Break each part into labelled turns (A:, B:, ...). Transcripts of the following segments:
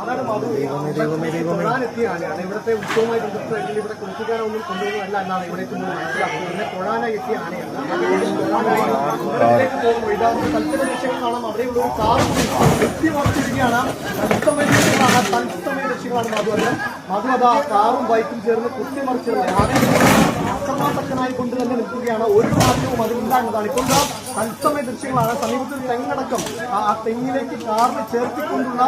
A: അതാണ് തൊഴാനെത്തിയ ആനയാണ്. ഇവിടുത്തെ ഉത്സവവുമായി ബന്ധപ്പെട്ട് ഇവിടെ കുളിക്കാനൊന്നും കൊണ്ടുപോകുന്നതല്ല എന്നാണ് ഇവിടേക്ക് മനസ്സിലാക്കുന്നത്. പിന്നെ തൊഴാനായി എത്തിയ ആനയല്ല. ഇതാകുമ്പോൾ തത്സമയ ദൃശ്യങ്ങൾ കാണാം. അവിടെയുള്ള ഒരു കാർ കൃത്യമാർച്ചിരിക്കുകയാണ്. തത്സമയ ദൃശ്യങ്ങളാണ് മധുവത കാറും ബൈക്കും ചേർന്ന് അക്രമാസക്തനായി കൊണ്ട് തന്നെ നിൽക്കുകയാണ്. ഒരു മാറ്റവും അതിലുണ്ടാകുന്നതാണ്. ഇപ്പോൾ തത്സമയ ദൃശ്യങ്ങളാണ്. സമീപത്തിൽ തെങ്ങടക്കം ആ തെങ്ങിലേക്ക് കാറിന് ചേർത്തിക്കൊണ്ടുള്ള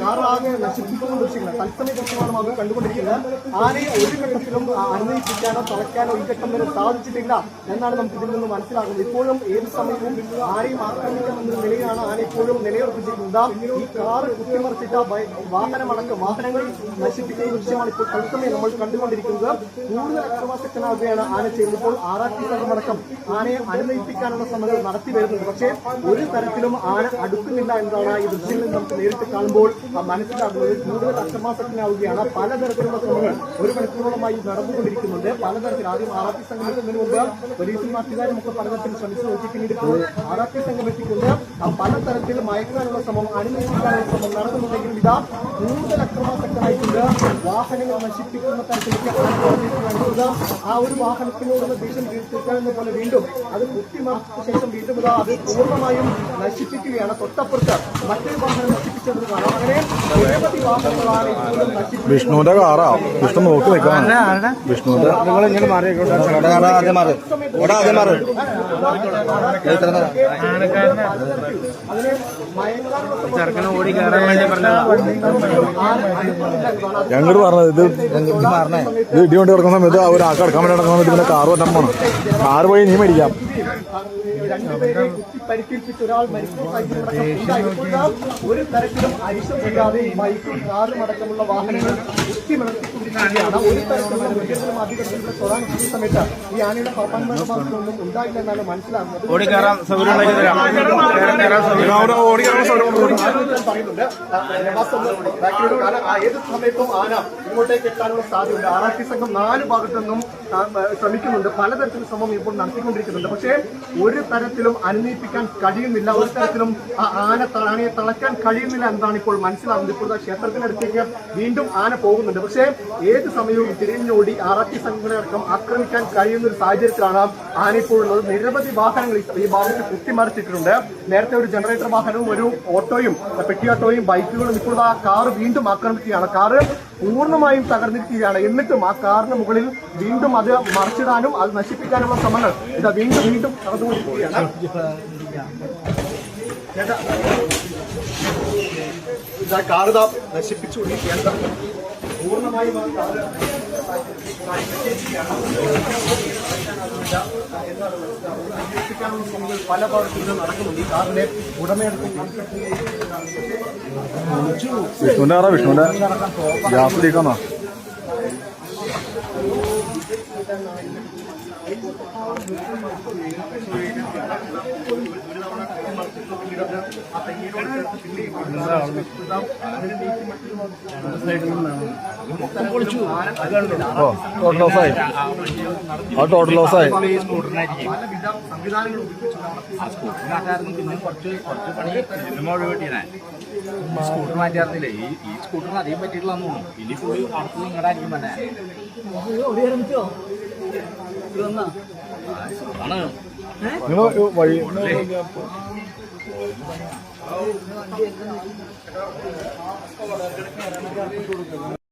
A: കാറാകെ നശിപ്പിക്കുന്ന ദൃശ്യങ്ങൾ തത്സമയ ദൃശ്യമാണ് അത് കണ്ടുകൊണ്ടിരിക്കുന്നത്. ആനയെ ഒരു ഘട്ടത്തിലും അനുനയിപ്പിക്കാനോ തളയ്ക്കാനോ ഈ ഘട്ടം വരെ സാധിച്ചിട്ടില്ല എന്നാണ് നമുക്ക് ഇതിൽ നിന്ന് മനസ്സിലാക്കുന്നത്. ഇപ്പോഴും ഏത് സമയവും ആരെയും ആക്രമിക്കാമെന്ന നിലയിലാണ് ആന ഇപ്പോഴും നിലയുറപ്പിച്ചിരിക്കുന്നത്. ഈ കാറ് കുത്തിമറിച്ചിട്ട വാഹനങ്ങൾ നശിപ്പിക്കുന്ന ദൃശ്യമാണ് ഇപ്പോൾ തത്സമയം നമ്മൾ കണ്ടുകൊണ്ടിരിക്കുന്നത്. കൂടുതൽ അക്രമാസക്തനാവുകയാണ് ആന ചെയ്യുന്നത്. ഇപ്പോൾ ആറാട്ടി സംഘമടക്കം ആനയെ അനുനയിപ്പിക്കാനുള്ള ശ്രമങ്ങൾ നടത്തി വരുന്നുണ്ട്. പക്ഷേ ഒരു തരത്തിലും ആന അടുക്കുന്നില്ല എന്നതാണ് ഈ ദൃശ്യങ്ങളിൽ നമുക്ക് നേരിട്ട് കാണുമ്പോൾ മനസ്സിലാക്കുന്നത്. കൂടുതൽ അക്രമാസക്തനാവുകയാണ്. പലതരത്തിലുള്ള ശ്രമങ്ങൾ ഒരു മണിക്കൂറോളമായി നടന്നുകൊണ്ടിരിക്കുന്നുണ്ട്. പലതരത്തിൽ ആദ്യം ആറാട്ടി സംഘം എത്തുന്നതിന് മുമ്പ് പോലീസും നാട്ടുകാരും ഒക്കെ പലതരത്തിൽ ശ്രമിച്ചു നോക്കി. പിന്നീട് ഇപ്പോൾ ആറാട്ടി സംഘം എത്തിക്കൊണ്ട് പലതരത്തിൽ മയക്കാനുള്ള ശ്രമം അനുനയിപ്പിക്കാനുള്ള ശ്രമം നടക്കുന്നുണ്ടെങ്കിലും ഇതാ കൂടുതൽ അക്രമാസക്തനായിട്ടുണ്ട്. വാഹനങ്ങൾ നശിപ്പിക്കുന്ന തരത്തിലേക്ക് ആ ഒരു വാഹനത്തിനോടുള്ള ഭീഷണി തീർക്കാനെന്ന പോലെ വീണ്ടും അത് കുത്തിമറിച്ച ശേഷം വീണ്ടും അത് പൂർണ്ണമായും നശിപ്പിക്കുകയാണ്. തൊട്ടപ്പുറത്ത് മറ്റൊരു വാഹനം നശിപ്പിച്ചത് കാണാം. അങ്ങനെ നിരവധി വാഹനങ്ങളാണ്
B: വിഷ്ണുവിന്റെ കാറാ. വിഷ്ണു നോക്കി നിൽക്കാം. വിഷ്ണുവിന്റെ ഇങ്ങനെ ഞങ്ങൾ പറഞ്ഞത് ഇത് ഇടികൊണ്ട് കിടക്കുന്ന സമയത്ത് അവർ ആൾക്ക് അടക്കാൻ വേണ്ടി നടക്കുന്ന സമയത്ത് പിന്നെ കാറ് വറ്റാൻ പോണം. കാറ് പോയി നീ മേടിക്കാം.
A: രണ്ടുപേരെ പരിക്കേൽപ്പിച്ച് ഒരാൾ ഒരു തരത്തിലും അരിശമില്ലാതെ ബൈക്കും കാറും അടക്കമുള്ള വാഹനങ്ങൾ കുത്തിമലർത്തിക്കൊണ്ടിരിക്കുകയാണ്. ഒരു തരത്തിലുള്ള അധികൃതരുടെ തൊഴാൻ എത്തിയ സമയത്ത് ഈ ആനയുടെ പർമാനൊന്നും ഉണ്ടായില്ല എന്നാണ് മനസ്സിലാകുന്നത്. പറയുന്നുണ്ട് ഏത് സമയത്തും ആന ഇങ്ങോട്ടേക്ക് എത്താനുള്ള സാധ്യതയുണ്ട്. ആറാട്ടി സംഘം 4 ഭാഗത്തു നിന്നും ശ്രമിക്കുന്നുണ്ട്. പലതരത്തിലും ശ്രമം ഇപ്പോൾ നടത്തിക്കൊണ്ടിരിക്കുന്നുണ്ട്. പക്ഷേ ഒരു തരത്തിലും അനുനയിപ്പിക്കാൻ കഴിയുന്നില്ല. ഒരു തരത്തിലും ആനയെ തളയ്ക്കാൻ കഴിയുന്നില്ല എന്നതാണ് ഇപ്പോൾ മനസ്സിലാകുന്നത്. ഇപ്പോൾ ക്ഷേത്രത്തിനടുത്തേക്ക് വീണ്ടും ആന പോകുന്നുണ്ട്. പക്ഷേ ഏത് സമയവും തിരിഞ്ഞോടി ആറാട്ടി സംഘങ്ങളടക്കം ആക്രമിക്കാൻ കഴിയുന്ന ഒരു സാഹചര്യത്തിലാണ് ആന ഇപ്പോൾ ഉള്ളത്. നിരവധി വാഹനങ്ങൾ ഈ ഭാഗത്ത് കുത്തിമറിച്ചിട്ടുണ്ട്. നേരത്തെ ഒരു ജനറേറ്റർ വാഹനവും ഒരു ഓട്ടോയും പെട്ടിയോട്ടോയും ബൈക്കുകളും ഇപ്പോൾ ആ കാറ് വീണ്ടും ആക്രമിക്കുകയാണ്. കാറ് പൂർണ്ണമായും തകർന്നിരിക്കുകയാണ്. എന്നിട്ടും ആ കാറിന് മുകളിൽ വീണ്ടും അത് മറിച്ചിടാനും അത് നശിപ്പിക്കാനുള്ള ശ്രമങ്ങൾ ഇത് വീണ്ടും നടന്നുകൊണ്ടിരിക്കുകയാണ്. കാറ് നശിപ്പിച്ചുകൊണ്ടിരിക്കുകയാണ്. പൂർണ്ണമായും ആ കാറ് നശിപ്പിക്കാനുള്ള ശ്രമങ്ങൾ പല ഭാഗത്തും നടക്കുന്നുണ്ട്. ഈ കാറിന്റെ ഉടമയെടുത്ത്
B: വിഷ്ണുവിന്റെ ഗ്യാസ് ലീക്കാണോ? ടോട്ടൽ ലോസായി.
C: സ്കൂട്ടറിനായിരുന്നു പിന്നെ കുറച്ച് പണി ഒഴിവിട്ടിനെ. സ്കൂട്ടർ മാറ്റിയായിരുന്നില്ലേ? ഈ സ്കൂട്ടറിന് അധികം പറ്റിയിട്ടില്ലെന്ന് തോന്നുന്നു. ഇനി ഫുള്ളി അടുത്ത് നിങ്ങളുടെ ആയിരിക്കും തന്നെ.
B: വഴി